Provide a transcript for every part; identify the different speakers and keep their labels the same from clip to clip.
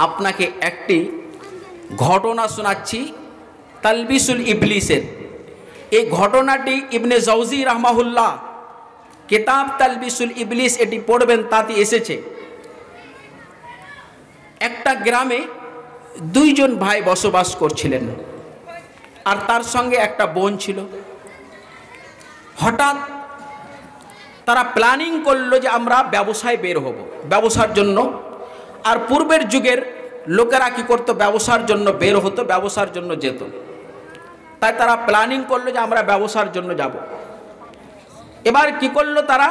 Speaker 1: আপনাকে একটি ঘটনা শোনাচ্ছি তালবিসুল ইবলিসের। এই ঘটনাটি ইবনে জাওজি রাহমাহুল্লাহ কিতাব তালবিসুল ইবলিস এটি পড়বেন, তাতে এসেছে একটা গ্রামে দুইজন ভাই বসবাস করছিলেন আর তার সঙ্গে একটা বোন ছিল। হঠাৎ তারা প্ল্যানিং করলো যে আমরা ব্যবসায় বের হব, ব্যবসার জন্য। আর পূর্বের যুগের লোকেরা কি করতো, ব্যবসার জন্য বের হতো, ব্যবসার জন্য যেত। তাই তারা প্ল্যানিং করলো যে আমরা ব্যবসার জন্য যাব। এবার কি করলো, তারা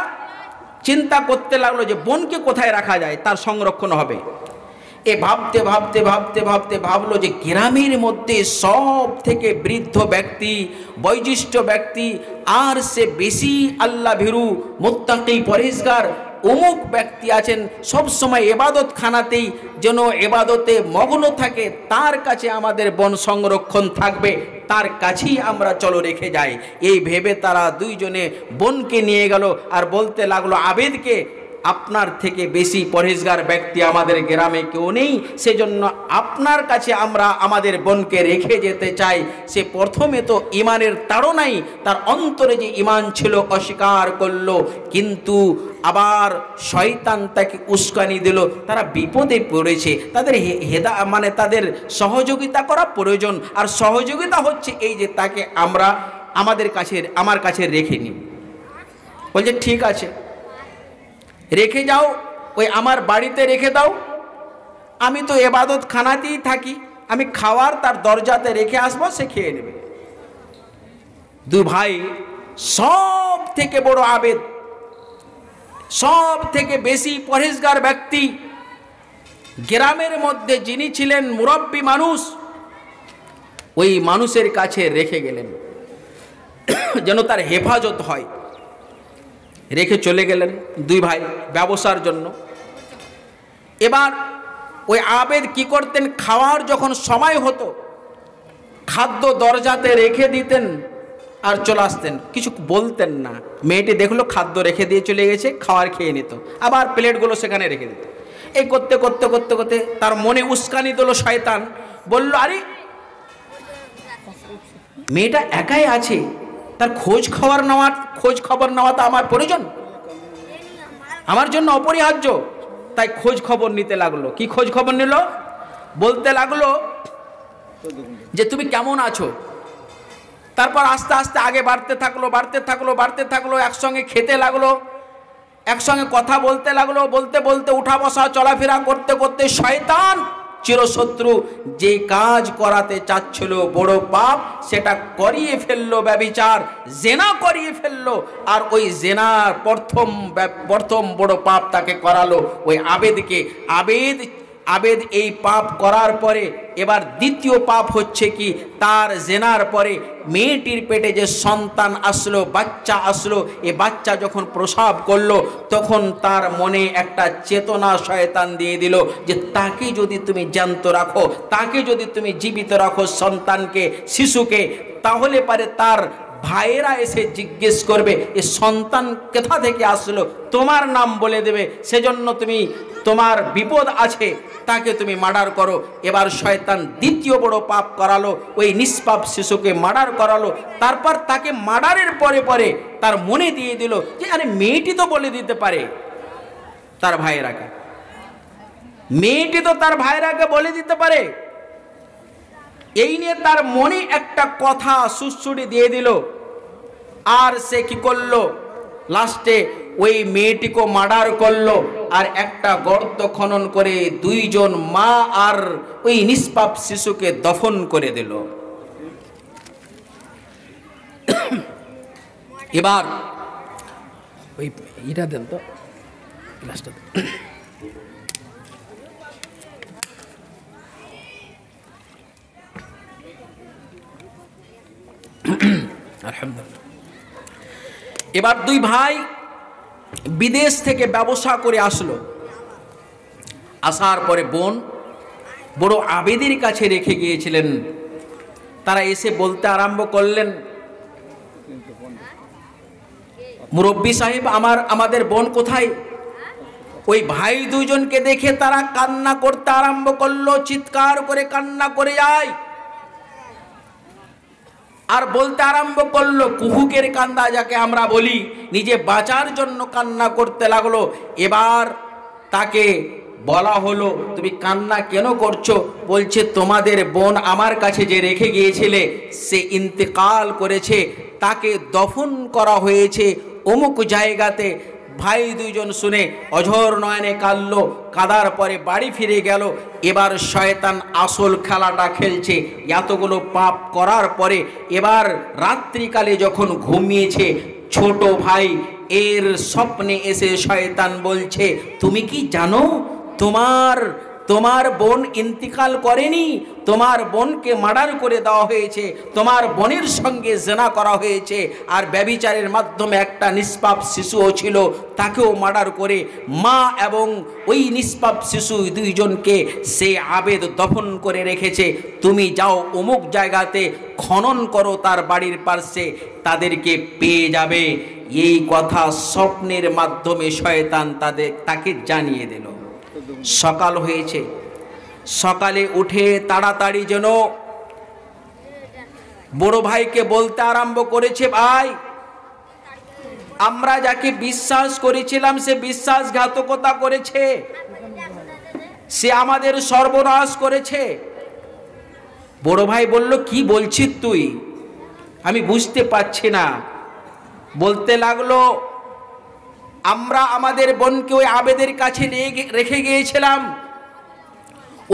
Speaker 1: চিন্তা করতে লাগলো যে বোনকে কোথায় রাখা যায়, তার সংরক্ষণ হবে। এ ভাবতে ভাবতে ভাবতে ভাবতে ভাবলো যে গ্রামের মধ্যে সব থেকে বৃদ্ধ ব্যক্তি, বয়োজ্যেষ্ঠ ব্যক্তি, আর সে বেশি আল্লাহ ভীরু মুত্তাকি পরহেজগার অমুক ব্যক্তি আছেন, সব সময় ইবাদত খানাতেই যেন ইবাদতে মগ্ন থাকে, তার কাছে আমাদের বন সংরক্ষণ থাকবে, তার কাছেই আমরা চলো রেখে যাই। এই ভেবে তারা দুইজনে বোনকে নিয়ে গেল আর বলতে লাগলো আবেদকে, আপনার থেকে বেশি পরহেজগার ব্যক্তি আমাদের গ্রামে কেউ নেই, সেজন্য আপনার কাছে আমরা আমাদের বোনকে রেখে যেতে চাই। সে প্রথমে তো ইমানের তাড়নাই, তার অন্তরে যে ইমান ছিল অস্বীকার করলো, কিন্তু আবার শয়তান তাকে উস্কানি দিল। তারা বিপদে পড়েছে, তাদের তাদের সহযোগিতা করা প্রয়োজন। আর সহযোগিতা হচ্ছে এই যে তাকে আমরা আমার কাছে রেখে নিই। বলছে ঠিক আছে, রেখে যাও, ওই আমার বাড়িতে রেখে দাও, আমি তো ইবাদত খানাতেই থাকি, আমি খাওয়ার তার দরজাতে রেখে আসবো, সে খেয়ে নেবে। দুই ভাই সব থেকে বড় আবেদ, সব থেকে বেশি পরহেজগার ব্যক্তি, গ্রামের মধ্যে যিনি ছিলেন মুরব্বী মানুষ, ওই মানুষের কাছে রেখে গেলেন যেন তার হেফাজত হয়। রেখে চলে গেলেন দুই ভাই ব্যবসার জন্য। এবার ওই আবেদ কি করতেন, খাওয়ার যখন সময় হতো খাদ্য দরজাতে রেখে দিতেন আর চলে আসতেন, কিছু বলতেন না। মেয়েটি দেখলো খাদ্য রেখে দিয়ে চলে গেছে, খাওয়ার খেয়ে নিত, আবার প্লেটগুলো সেখানে রেখে দিত। এই করতে করতে করতে করতে তার মনে উস্কানি দিল শয়তান, বলল আরে মেয়েটা একাই আছে, তার খোঁজ খবর নেওয়াটা আমার প্রয়োজন, আমার জন্য অপরিহার্য। তাই খোঁজ খবর নিতে লাগলো। কি খোঁজ খবর নিল, বলতে লাগলো যে তুমি কেমন আছো। তারপর আস্তে আস্তে আগে বাড়তে থাকলো, একসঙ্গে খেতে লাগলো, একসঙ্গে কথা বলতে লাগলো। বলতে বলতে উঠা বসা চলাফেরা করতে করতে শয়তান চিরশত্রু যে কাজ করাতে চাচ্ছিল বড় পাপ, সেটা করিয়ে ফেললো, ব্যভিচার জেনা করিয়ে ফেললো। আর ওই জেনার প্রথম বড় পাপ তাকে করালো ওই আবেদকে। আবেদ এই পাপ করার পরে এবার দ্বিতীয় পাপ হচ্ছে কি, তার জেনার পরে মেয়েটির পেটে যে সন্তান আসলো, বাচ্চা আসলো, এ বাচ্চা যখন প্রসব করলো তখন তার মনে একটা চেতনা শয়তান দিয়ে দিল যে তাকে যদি তুমি জ্যান্ত রাখো, তাকে যদি তুমি জীবিত রাখো, সন্তানকে, শিশুকে, তাহলে পারে তার ভাইয়েরা এসে জিজ্ঞেস করবে এ সন্তান কোথা থেকে আসলো, তোমার নাম বলে দেবে, সেজন্য তুমি, তোমার বিপদ আছে, তাকে তুমি মার্ডার করো। এবার শয়তান দ্বিতীয় বড় পাপ করালো, ওই নিষ্পাপ শিশুকে মার্ডার করালো। তারপর তাকে মার্ডারের পরে পরে তার মনে দিয়ে দিল যে আরে মেয়েটি তো বলে দিতে পারে তার ভাইয়েরাকে, মেয়েটি তো তার ভাইয়েরাকে বলে দিতে পারে। এই নিয়ে তার মনে একটা কথা সুড়সুড়ি দিয়ে দিল। আর সে কি করলো, লাস্টে ওই মেয়েটিকে মার্ডার করলো আর একটা গর্ত খনন করে দুইজন মা আর ওই নিষ্পাপ শিশুকে দফন করে দিল। এবার ওই এটা দেন তো, গ্লাসটা দেন। আলহামদুলিল্লাহ। এবার দুই ভাই বিদেশ থেকে ব্যবসা করে আসলো। আসার পরে বোন বড় আবেদের কাছে রেখে গিয়েছিলেন। তারা এসে বলতে আরম্ভ করলেন, মুরব্বী সাহেব আমাদের বোন কোথায়? ওই ভাই দুজনকে দেখে তারা কান্না করতে আরম্ভ করলো, চিৎকার করে কান্না করে যায় আর বলতে আরম্ভ করলো, কুহুকের কান্না যাকে আমরা বলি, নিজে বাঁচার জন্য কান্না করতে লাগলো। এবার তাকে বলা হলো, তুমি কান্না কেন করছো? বলছে, তোমাদের বোন আমার কাছে যে রেখে গিয়েছিলে সে ইন্তেকাল করেছে, তাকে দফন করা হয়েছে অমুক জায়গাতে। ভাই দুইজন শুনে অঝোর নয়নে কাঁদলো, কাঁদার পরে বাড়ি ফিরে গেল। এবার শয়তান আসল খেলাটা খেলছে। এতগুলো পাপ করার পরে এবার রাত্রিকালে যখন ঘুমিয়েছে, ছোট ভাই এর স্বপ্নে এসে শয়তান বলছে, তুমি কি জানো তোমার বোন ইন্তিকাল করেনি, তোমার বোনকে মার্ডার করে দেওয়া হয়েছে, তোমার বোনের সঙ্গে জেনা করা হয়েছে, আর ব্যভিচারের মাধ্যমে একটা নিষ্পাপ শিশুও ছিল, তাকেও মার্ডার করে মা এবং ওই নিষ্পাপ শিশু দুইজনকে সে আবেদ দফন করে রেখেছে। তুমি যাও অমুক জায়গাতে খনন করো তার বাড়ির পাশে, তাদেরকে পেয়ে যাবে। এই কথা স্বপ্নের মাধ্যমে শয়তান তাকে জানিয়ে দিল। সকাল হয়েছে, সকালে উঠে তাড়াতাড়ি যেন বড় ভাইকে বলতে আরম্ভ করেছে, ভাই আমরা যাকে বিশ্বাস করেছিলাম সে বিশ্বাসঘাতকতা করেছে, সে আমাদের সর্বনাশ করেছে। বড় ভাই বলল, কি বলছিস তুই? আমি বুঝতে পারছি না। বলতে লাগলো, আমরা আমাদের বোনকে ওই আবেদের কাছে রেখে গিয়েছিলাম,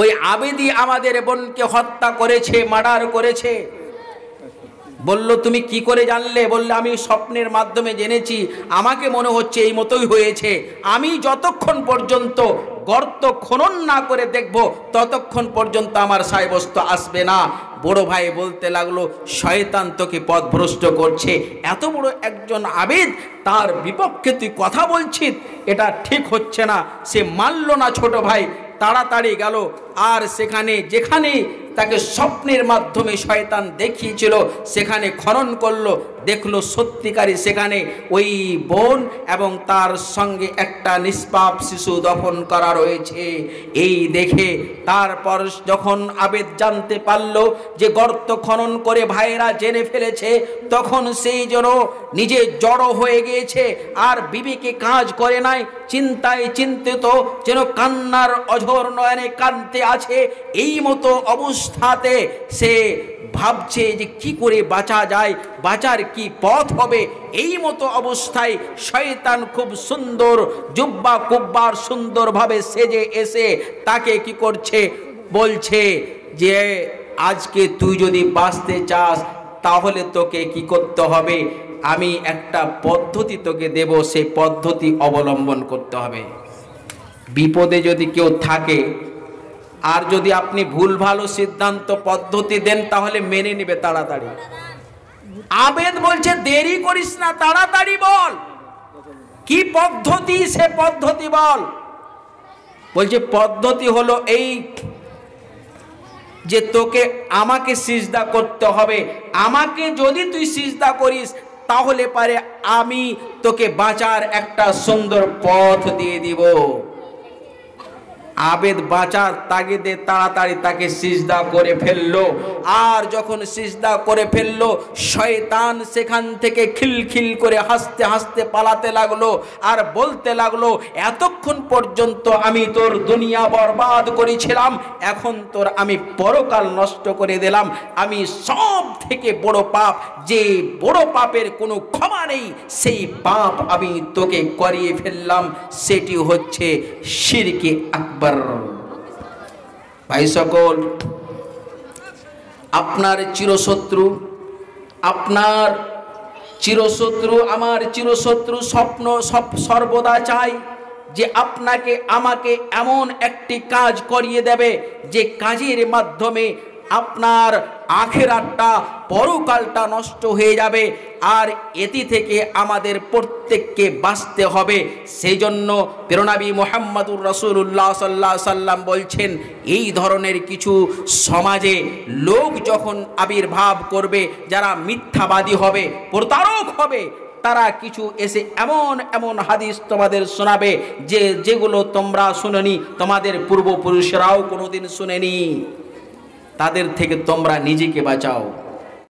Speaker 1: ওই আবেদই আমাদের বোনকে হত্যা করেছে, মার্ডার করেছে। বলল, তুমি কি করে জানলে? বললে, আমি স্বপ্নের মাধ্যমে জেনেছি, আমাকে মনে হচ্ছে এই মতোই হয়েছে। আমি যতক্ষণ পর্যন্ত গর্ত খনন না করে দেখব ততক্ষণ পর্যন্ত আমার সাব্যস্ত আসবে না। বড় ভাই বলতে লাগলো, শয়তান তোকে পথভ্রষ্ট করছে, এত বড় একজন আবেদ তার বিপক্ষে তুই কথা বলছিস, এটা ঠিক হচ্ছে না। সে মানল না ছোট ভাই, তাড়াতাড়ি গেল আর যেখানে তাকে স্বপ্নের মাধ্যমে শয়তান দেখিয়েছিল সেখানে খনন করলো, দেখলো সত্যিকারই সেখানে ওই বোন এবং তার সঙ্গে একটা নিষ্পাপ শিশু দফন করা রয়েছে। এই দেখে তারপর যখন আবেদ জানতে পারল যে গর্ত খনন করে ভাইয়েরা জেনে ফেলেছে, তখন সেই যেন নিজে জড়ো হয়ে গিয়েছে, আর বিবেকে কাজ করে নাই, চিন্তায় চিন্তিত, যেন কান্নার অঝোর নয়নে কাঁদতে আছে। এই মতো অবস্থাতে সে ভাবছে যে কি করে বাঁচা যায়, বাঁচার কি পথ হবে। এই মতো অবস্থায় শয়তান খুব সুন্দর জুব্বা কুব্বার সুন্দরভাবে সেজে এসে তাকে কি করছে, বলছে যে আজকে তুই যদি বাঁচতে চাস তাহলে তোকে কি করতে হবে, আমি একটা পদ্ধতি তোকে দেব, সেই পদ্ধতি অবলম্বন করতে হবে। বিপদে যদি কেউ থাকে আর যদি আপনি ভুল ভালো সিদ্ধান্ত পদ্ধতি দেন তাহলে মেনে নেবে তাড়াতাড়ি। আবেদ বলছে, দেরি করিস না, তাড়াতাড়ি বল কি পদ্ধতি, সে পদ্ধতি বল। বলছে, পদ্ধতি হলো এই যে তোকে আমাকে সিজদা করতে হবে, আমাকে যদি তুই সিজদা করিস তাহলে পারে আমি তোকে বাঁচার একটা সুন্দর পথ দিয়ে দিব। আবেদ বাঁচার তাগিদে তাড়াতাড়ি তাকে সিজদা করে ফেললো। আর যখন সিজদা করে ফেললো, শয়তান সেখান থেকে খিলখিল করে হাসতে হাসতে পালাতে লাগলো আর বলতে লাগলো, এতক্ষণ পর্যন্ত আমি তোর দুনিয়া বরবাদ করেছিলাম, এখন তোর আমি পরকাল নষ্ট করে দিলাম। আমি সব থেকে বড় পাপ, যে বড় পাপের কোনো ক্ষমা নেই, সেই পাপ আমি তোকে করিয়ে ফেললাম, সেটি হচ্ছে শিরকে আকবার। ভাই সকল, আপনার চিরশত্রু, আপনার চিরশত্রু, আমার চিরশত্রু স্বপ্ন সর্বদা চাই যে আপনাকে আমাকে এমন একটি কাজ করিয়ে দেবে যে কাজের মাধ্যমে আপনার আখিরাতটা, পরকালটা নষ্ট হয়ে যাবে, আর এটি থেকে আমাদের প্রত্যেককে বাঁচতে হবে। সেই জন্য প্রিয়নবী মুহাম্মদুর রাসূলুল্লাহ সাল্লাল্লাহু আলাইহি সাল্লাম বলছেন, এই ধরনের কিছু সমাজে লোক যখন আবির্ভাব করবে, যারা মিথ্যাবাদী হবে, প্রতারক হবে, তারা কিছু এসে এমন এমন হাদিস তোমাদের শোনাবে যেগুলো তোমরা শুনোনি, তোমাদের পূর্বপুরুষরাও কোনোদিন শুনেনি। তাদের থেকে তোমরা নিজেকে বাঁচাও।